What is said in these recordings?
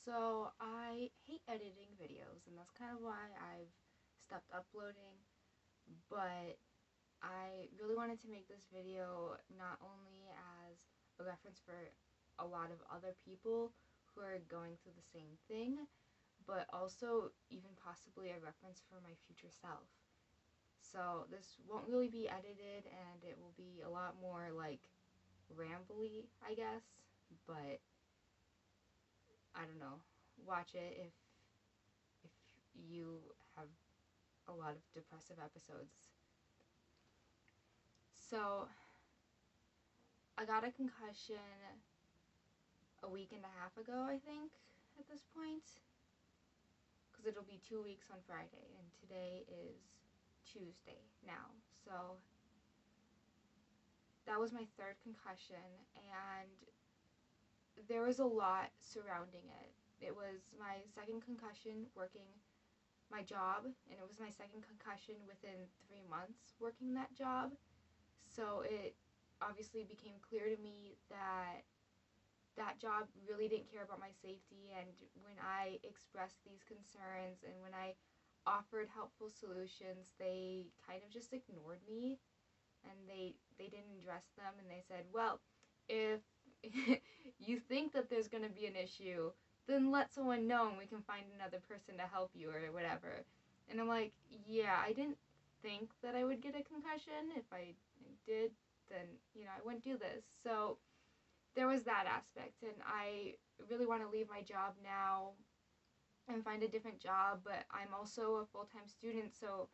So I hate editing videos, and that's kind of why I've stopped uploading. But I really wanted to make this video not only as a reference for a lot of other people who are going through the same thing, but also even possibly a reference for my future self. So this won't really be edited, and it will be a lot more like rambly, I guess, but I don't know. Watch it if you have a lot of depressive episodes. So, I got a concussion a week and a half ago, I think, at this point. Because it'll be 2 weeks on Friday, and today is Tuesday now. So, that was my third concussion, and there was a lot surrounding it. It was my second concussion working my job, and it was my second concussion within 3 months working that job. So it obviously became clear to me that that job really didn't care about my safety, and when I expressed these concerns and when I offered helpful solutions, they kind of just ignored me, and they didn't address them, and they said, well, if you think that there's going to be an issue, then let someone know and we can find another person to help you or whatever. And I'm like, yeah, I didn't think that I would get a concussion. If I did, then, I wouldn't do this. So there was that aspect, and I really want to leave my job now and find a different job, but I'm also a full-time student, so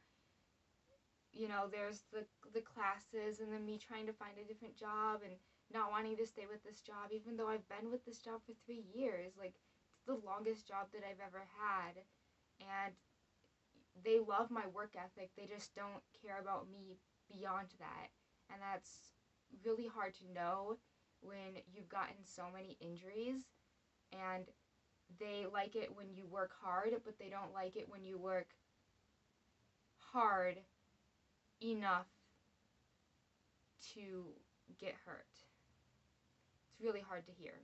there's the classes, and then me trying to find a different job and not wanting to stay with this job, even though I've been with this job for 3 years. Like, it's the longest job that I've ever had, and they love my work ethic. They just don't care about me beyond that, and that's really hard to know when you've gotten so many injuries, and they like it when you work hard, but they don't like it when you work hard enough to get hurt. It's really hard to hear.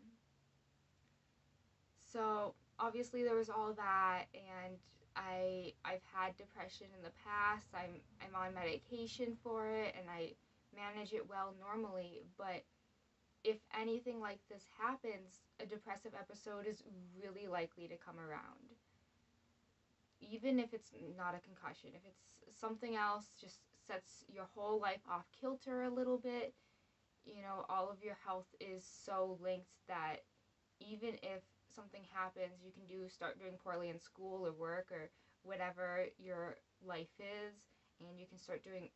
So obviously there was all that, and I've had depression in the past. I'm on medication for it, and I manage it well normally, but if anything like this happens, a depressive episode is really likely to come around. Even if it's not a concussion, if it's something else, just sets your whole life off kilter a little bit. All of your health is so linked that even if something happens, you can start doing poorly in school or work or whatever your life is, and you can start doing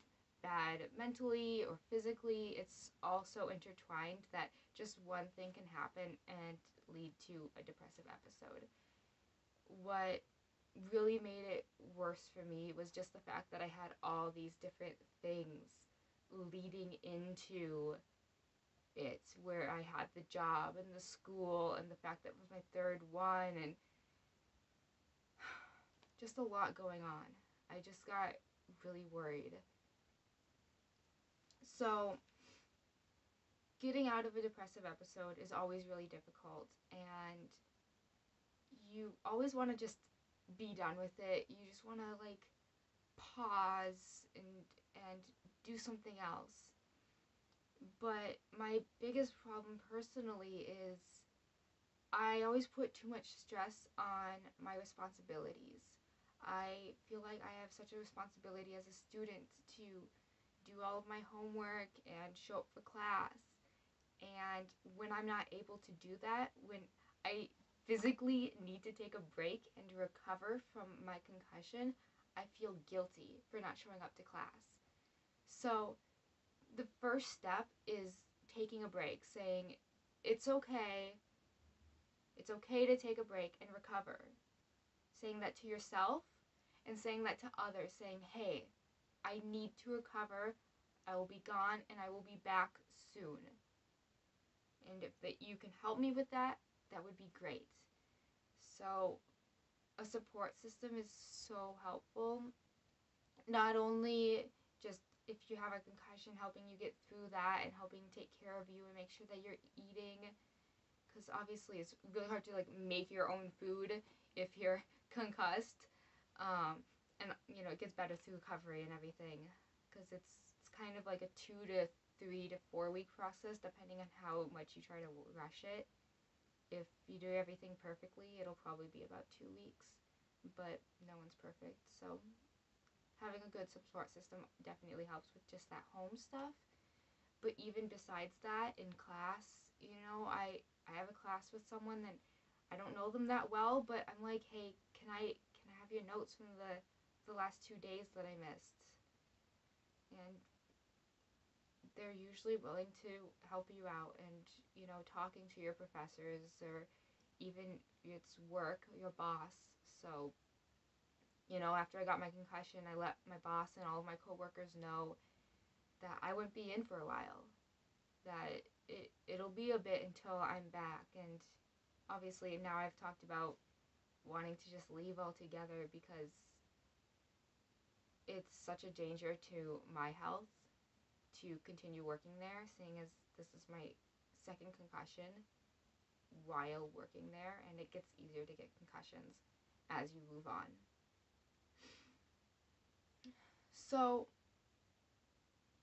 bad mentally or physically. It's all so intertwined that just one thing can happen and lead to a depressive episode. What really made it worse for me was just the fact that I had all these different things leading into it, where I had the job and the school and the fact that it was my third one, and just a lot going on. I just got really worried. So getting out of a depressive episode is always really difficult, and you always want to just be done with it. You just want to pause and do something else. But my biggest problem personally is I always put too much stress on my responsibilities. I feel like I have such a responsibility as a student to do all of my homework and show up for class. And when I'm not able to do that, when I physically need to take a break and recover from my concussion, I feel guilty for not showing up to class. So the first step is taking a break, saying, it's okay to take a break and recover. Saying that to yourself and saying that to others, saying, hey, I need to recover, I will be gone, and I will be back soon. And if you can help me with that, that would be great. So a support system is so helpful. Not only just if you have a concussion, helping you get through that and helping take care of you and make sure that you're eating because obviously it's really hard to like make your own food if you're concussed. And it gets better through recovery and everything, because it's kind of like a 2 to 3 to 4 week process depending on how much you try to rush it. If you do everything perfectly, it'll probably be about 2 weeks, but no one's perfect. So having a good support system definitely helps with just that home stuff. But even besides that, in class, I have a class with someone that I don't know them that well, but I'm like, hey, can I have your notes from the last 2 days that I missed? And they're usually willing to help you out, and talking to your professors, or even it's work, your boss. So after I got my concussion, I let my boss and all of my coworkers know that I wouldn't be in for a while, that it'll be a bit until I'm back. And obviously now I've talked about wanting to just leave altogether, because it's such a danger to my health to continue working there, seeing as this is my second concussion while working there, and it gets easier to get concussions as you move on. So,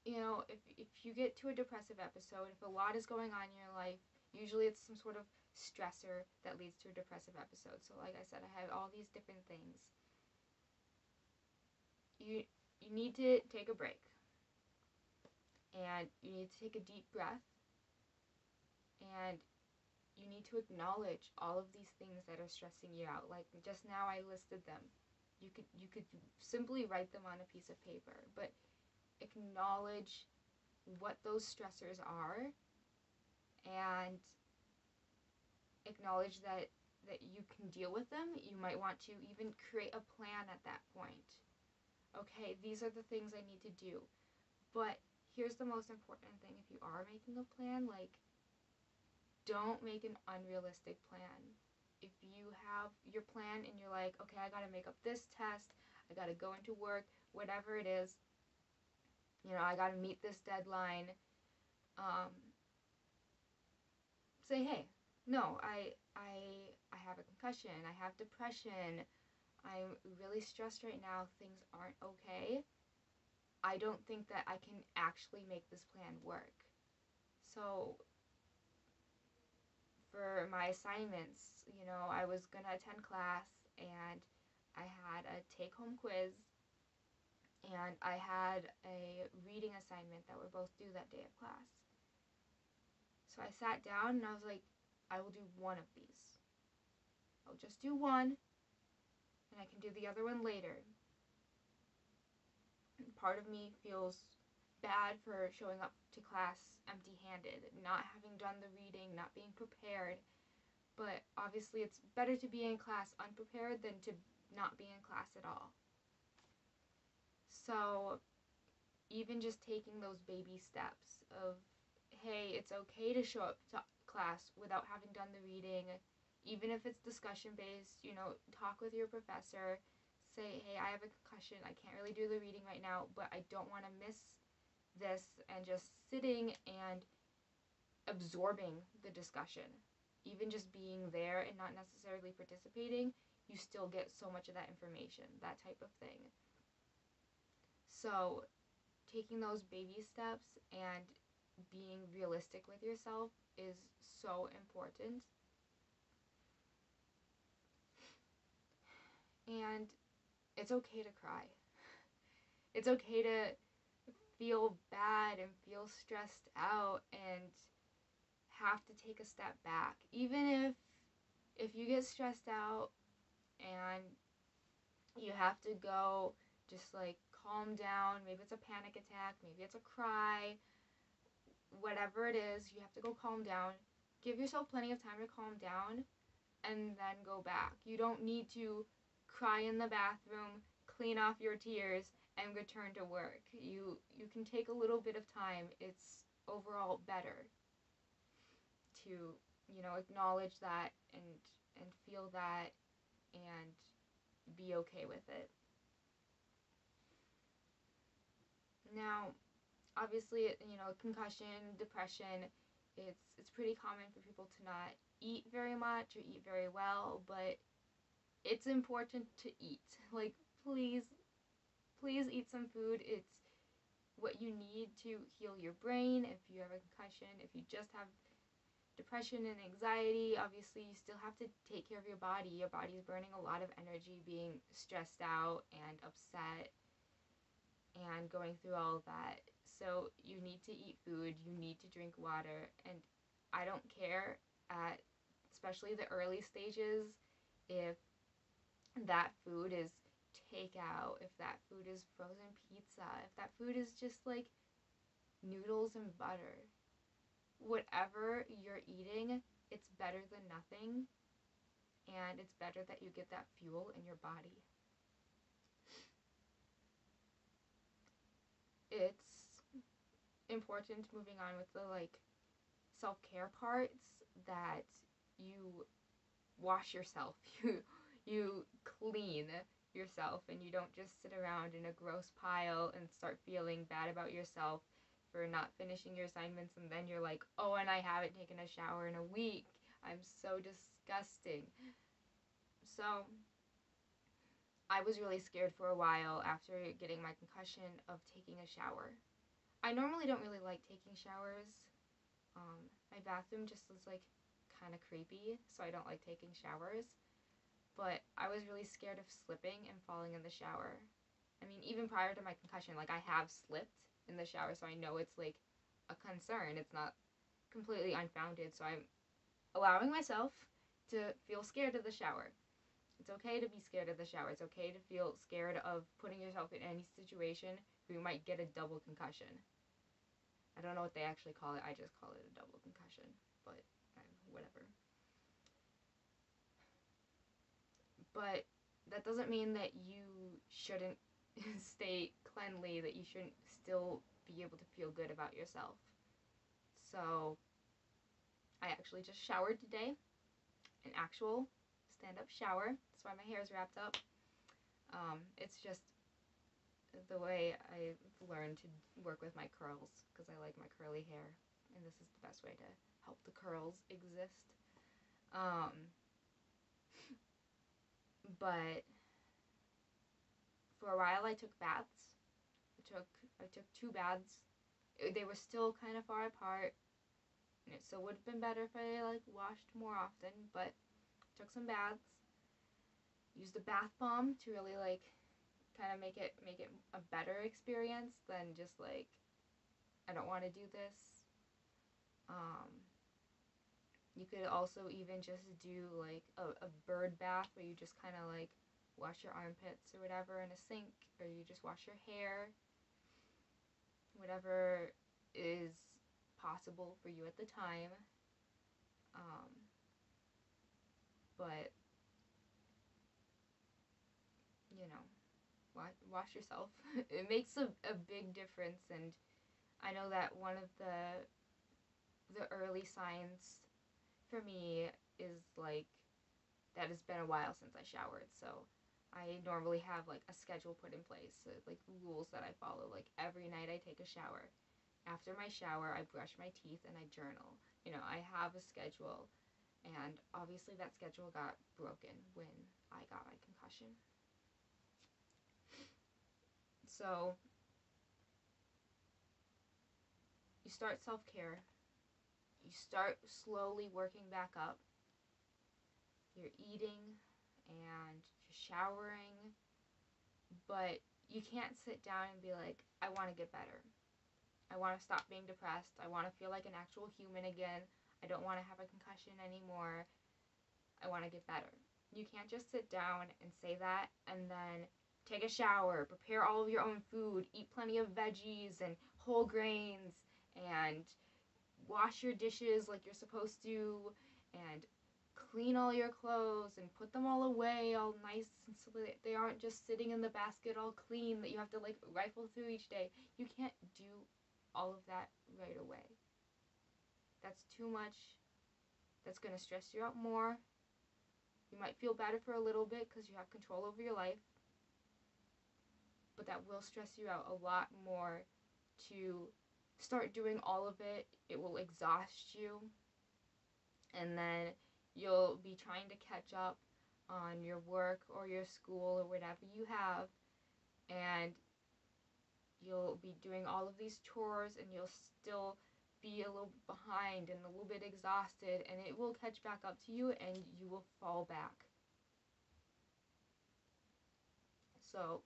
if you get to a depressive episode, if a lot is going on in your life, usually it's some sort of stressor that leads to a depressive episode. So like I said, I have all these different things. You need to take a break, and you need to take a deep breath, and you need to acknowledge all of these things that are stressing you out. Like just now I listed them. You could simply write them on a piece of paper, but acknowledge what those stressors are, and acknowledge that you can deal with them. You might want to even create a plan at that point. Okay, these are the things I need to do. But here's the most important thing: if you are making a plan, like, don't make an unrealistic plan. If you have your plan and you're like, okay, I gotta make up this test, I gotta go into work, whatever it is, I gotta meet this deadline, say, hey, no, I have a concussion, I have depression, I'm really stressed right now, things aren't okay. I don't think that I can actually make this plan work. So for my assignments, I was gonna attend class, and I had a take-home quiz, and I had a reading assignment that were both due that day of class. So I sat down and I was like, I will do one of these. I'll just do one, and I can do the other one later. And part of me feels bad for showing up to class empty-handed, not having done the reading, not being prepared. But obviously it's better to be in class unprepared than to not be in class at all. So even just taking those baby steps of, hey, it's okay to show up to class without having done the reading, even if it's discussion based, talk with your professor, say, hey, I have a concussion, I can't really do the reading right now, but I don't want to miss this, and just sitting and absorbing the discussion. Even just being there and not necessarily participating, you still get so much of that information, that type of thing. So taking those baby steps and being realistic with yourself is so important. And it's okay to cry. It's okay to feel bad and feel stressed out and have to take a step back. Even if you get stressed out and you have to go, just like calm down. Maybe it's a panic attack, maybe it's a cry, whatever it is, you have to go calm down. Give yourself plenty of time to calm down, and then go back. You don't need to cry in the bathroom, clean off your tears, and return to work. You can take a little bit of time. It's overall better to, acknowledge that and feel that and be okay with it. Now, obviously, concussion, depression It's pretty common for people to not eat very much or eat very well, but it's important to eat. Like, please, please eat some food. It's what you need to heal your brain. If you have a concussion, if you just have depression and anxiety, obviously you still have to take care of your body. Your body's burning a lot of energy being stressed out and upset and going through all of that. So you need to eat food, you need to drink water, and I don't care at especially the early stages if that food is takeout, if that food is frozen pizza, if that food is just like noodles and butter. Whatever you're eating, it's better than nothing, and it's better that you get that fuel in your body. It's important, moving on with the like self-care parts, that you wash yourself. You clean yourself, and you don't just sit around in a gross pile and start feeling bad about yourself for not finishing your assignments, and then you're like, oh, and I haven't taken a shower in a week. I'm so disgusting. So I was really scared for a while after getting my concussion of taking a shower. I normally don't really like taking showers. My bathroom just is like kind of creepy, so I don't like taking showers. But I was really scared of slipping and falling in the shower. I mean, even prior to my concussion, like, I have slipped in the shower, so I know it's like a concern. It's not completely unfounded, so I'm allowing myself to feel scared of the shower. It's okay to be scared of the shower. It's okay to feel scared of putting yourself in any situation where you might get a double concussion. I don't know what they actually call it. I just call it a double concussion, but whatever. But that doesn't mean that you shouldn't stay cleanly, that you shouldn't still be able to feel good about yourself. So I actually just showered today, an actual stand-up shower. That's why my hair is wrapped up. It's just the way I've learned to work with my curls, because I like my curly hair, and this is the best way to help the curls exist. But for a while I took baths. I took 2 baths. They were still kind of far apart, and it still would have been better if I like washed more often, but took some baths. Used a bath bomb to really like kind of make it a better experience than just like, I don't want to do this. You could also even just do like a bird bath where you just kind of like wash your armpits or whatever in a sink, or you just wash your hair, whatever is possible for you at the time. But you know, wash yourself. It makes a big difference, and I know that one of the early signs for me is like that it's been a while since I showered, so I normally have like a schedule put in place, so, like rules that I follow. Like every night I take a shower. After my shower, I brush my teeth and I journal. You know, I have a schedule, and obviously that schedule got broken when I got my concussion. So you start self-care. You start slowly working back up. You're eating and you're showering, but you can't sit down and be like, I want to get better. I want to stop being depressed. I want to feel like an actual human again. I don't want to have a concussion anymore. I want to get better. You can't just sit down and say that and then take a shower, prepare all of your own food, eat plenty of veggies and whole grains, and wash your dishes like you're supposed to, and clean all your clothes and put them all away all nice, and so that they aren't just sitting in the basket all clean that you have to like rifle through each day. You can't do all of that right away. That's too much. That's going to stress you out more. You might feel better for a little bit because you have control over your life, but that will stress you out a lot more to start doing all of it, it will exhaust you, and then you'll be trying to catch up on your work or your school or whatever you have, and you'll be doing all of these chores and you'll still be a little behind and a little bit exhausted, and it will catch back up to you and you will fall back. So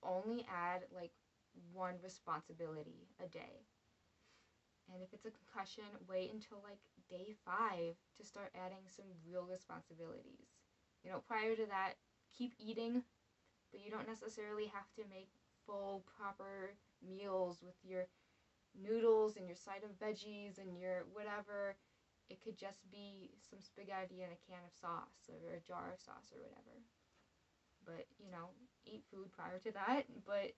only add like one responsibility a day. And if it's a concussion, wait until like day 5 to start adding some real responsibilities. Prior to that, keep eating, but you don't necessarily have to make full, proper meals with your noodles and your side of veggies and your whatever. It could just be some spaghetti and a can of sauce or a jar of sauce or whatever. But, eat food prior to that. But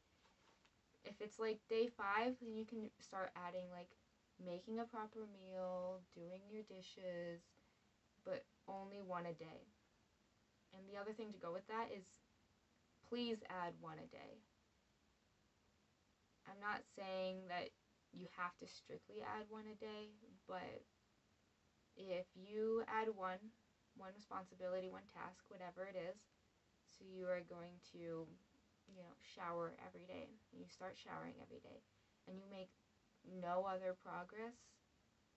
if it's like day 5, then you can start adding like making a proper meal, doing your dishes, but only one a day. And the other thing to go with that is please add one a day. I'm not saying that you have to strictly add one a day, but if you add one responsibility, one task, whatever it is, so you are going to, shower every day, and you start showering every day, and you make no other progress,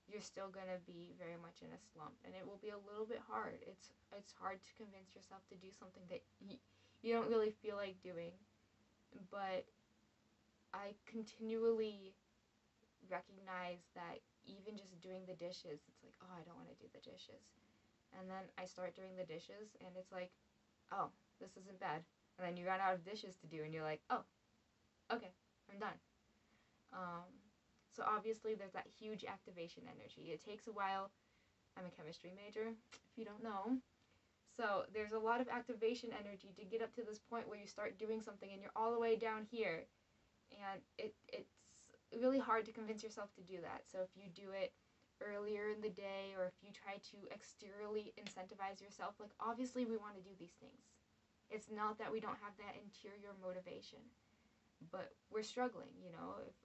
you're still going to be very much in a slump, and it will be a little bit hard. It's hard to convince yourself to do something that you don't really feel like doing. But I continually recognize that even just doing the dishes, it's like, oh, I don't want to do the dishes. And then I start doing the dishes, and it's like, oh, this isn't bad. And then you run out of dishes to do, and you're like, oh, okay, I'm done. So obviously there's that huge activation energy. It takes a while. I'm a chemistry major, if you don't know. So there's a lot of activation energy to get up to this point where you start doing something and you're all the way down here. And it's really hard to convince yourself to do that. So if you do it earlier in the day, or if you try to exteriorly incentivize yourself, like obviously we want to do these things. It's not that we don't have that interior motivation. But we're struggling,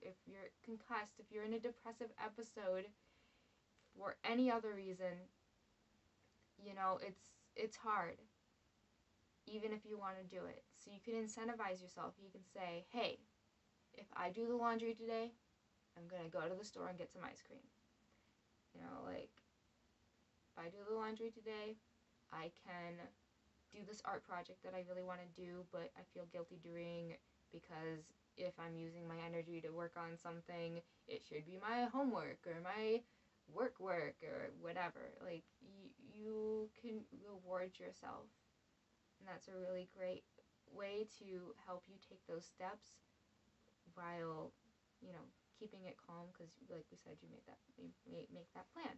if you're concussed, if you're in a depressive episode for any other reason, it's hard, even if you want to do it. So you can incentivize yourself. You can say, hey, if I do the laundry today, I'm going to go to the store and get some ice cream. Like, if I do the laundry today, I can do this art project that I really want to do, but I feel guilty doing, because if I'm using my energy to work on something, it should be my homework or my work or whatever. Like, you can reward yourself, and that's a really great way to help you take those steps while, keeping it calm, because like we said, you make that plan.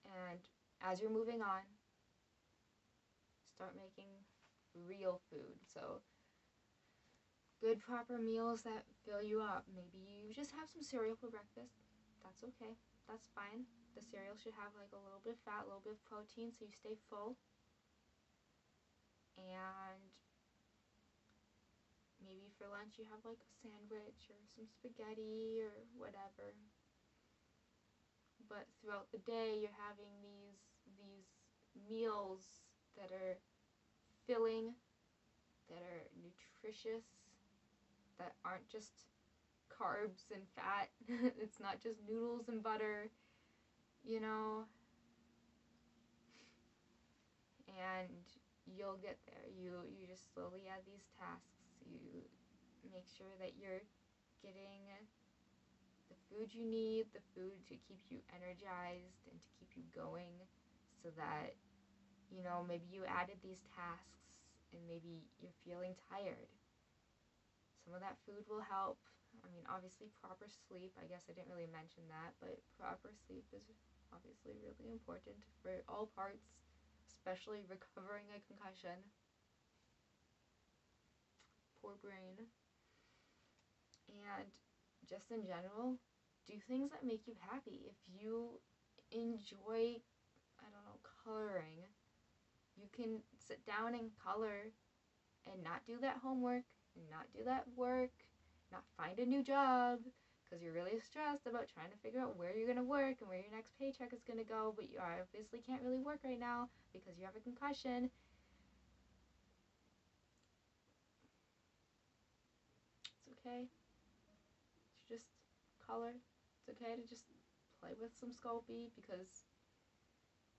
And as you're moving on, start making real food. So good, proper meals that fill you up. Maybe you just have some cereal for breakfast. That's okay. That's fine. The cereal should have like a little bit of fat, a little bit of protein, so you stay full. And maybe for lunch you have like a sandwich or some spaghetti or whatever. But throughout the day you're having these meals that are filling, that are nutritious, that aren't just carbs and fat. It's not just noodles and butter, and you'll get there. You just slowly add these tasks. You make sure that you're getting the food you need, the food to keep you energized and to keep you going, so that, maybe you added these tasks and maybe you're feeling tired. Some of that food will help. I mean, obviously proper sleep. I guess I didn't really mention that, but proper sleep is obviously really important for all parts, especially recovering a concussion. Poor brain. And just in general, do things that make you happy. If you enjoy, I don't know, coloring, you can sit down and color and not do that homework and not do that work find a new job because you're really stressed about trying to figure out where you're going to work and where your next paycheck is going to go, but you obviously can't really work right now because you have a concussion. It's okay to just color. It's okay to just play with some Sculpey because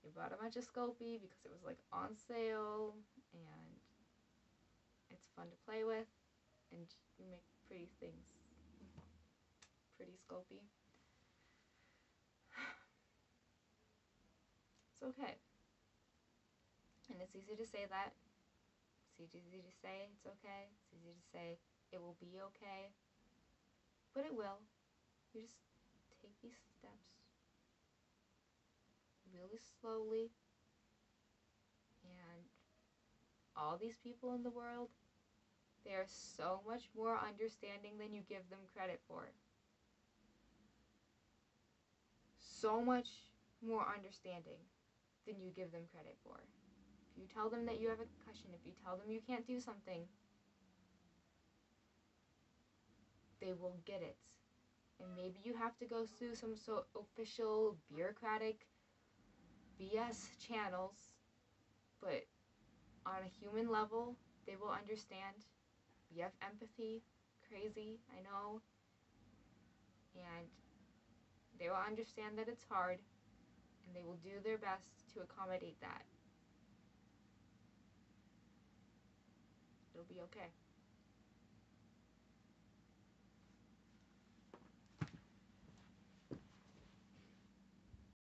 you bought a bunch of Sculpey because it was like on sale and it's fun to play with and you make pretty things. Pretty Sculpey. It's okay. And it's easy to say that. It's easy to say it's okay. It's easy to say it will be okay. But it will. You just take these steps really slowly. And all these people in the world, they are so much more understanding than you give them credit for. So much more understanding than you give them credit for. If you tell them that you have a concussion, if you tell them you can't do something, they will get it. And maybe you have to go through some official bureaucratic BS channels, but on a human level, they will understand. We have empathy, crazy, I know, and they will understand that it's hard, and they will do their best to accommodate that. It'll be okay.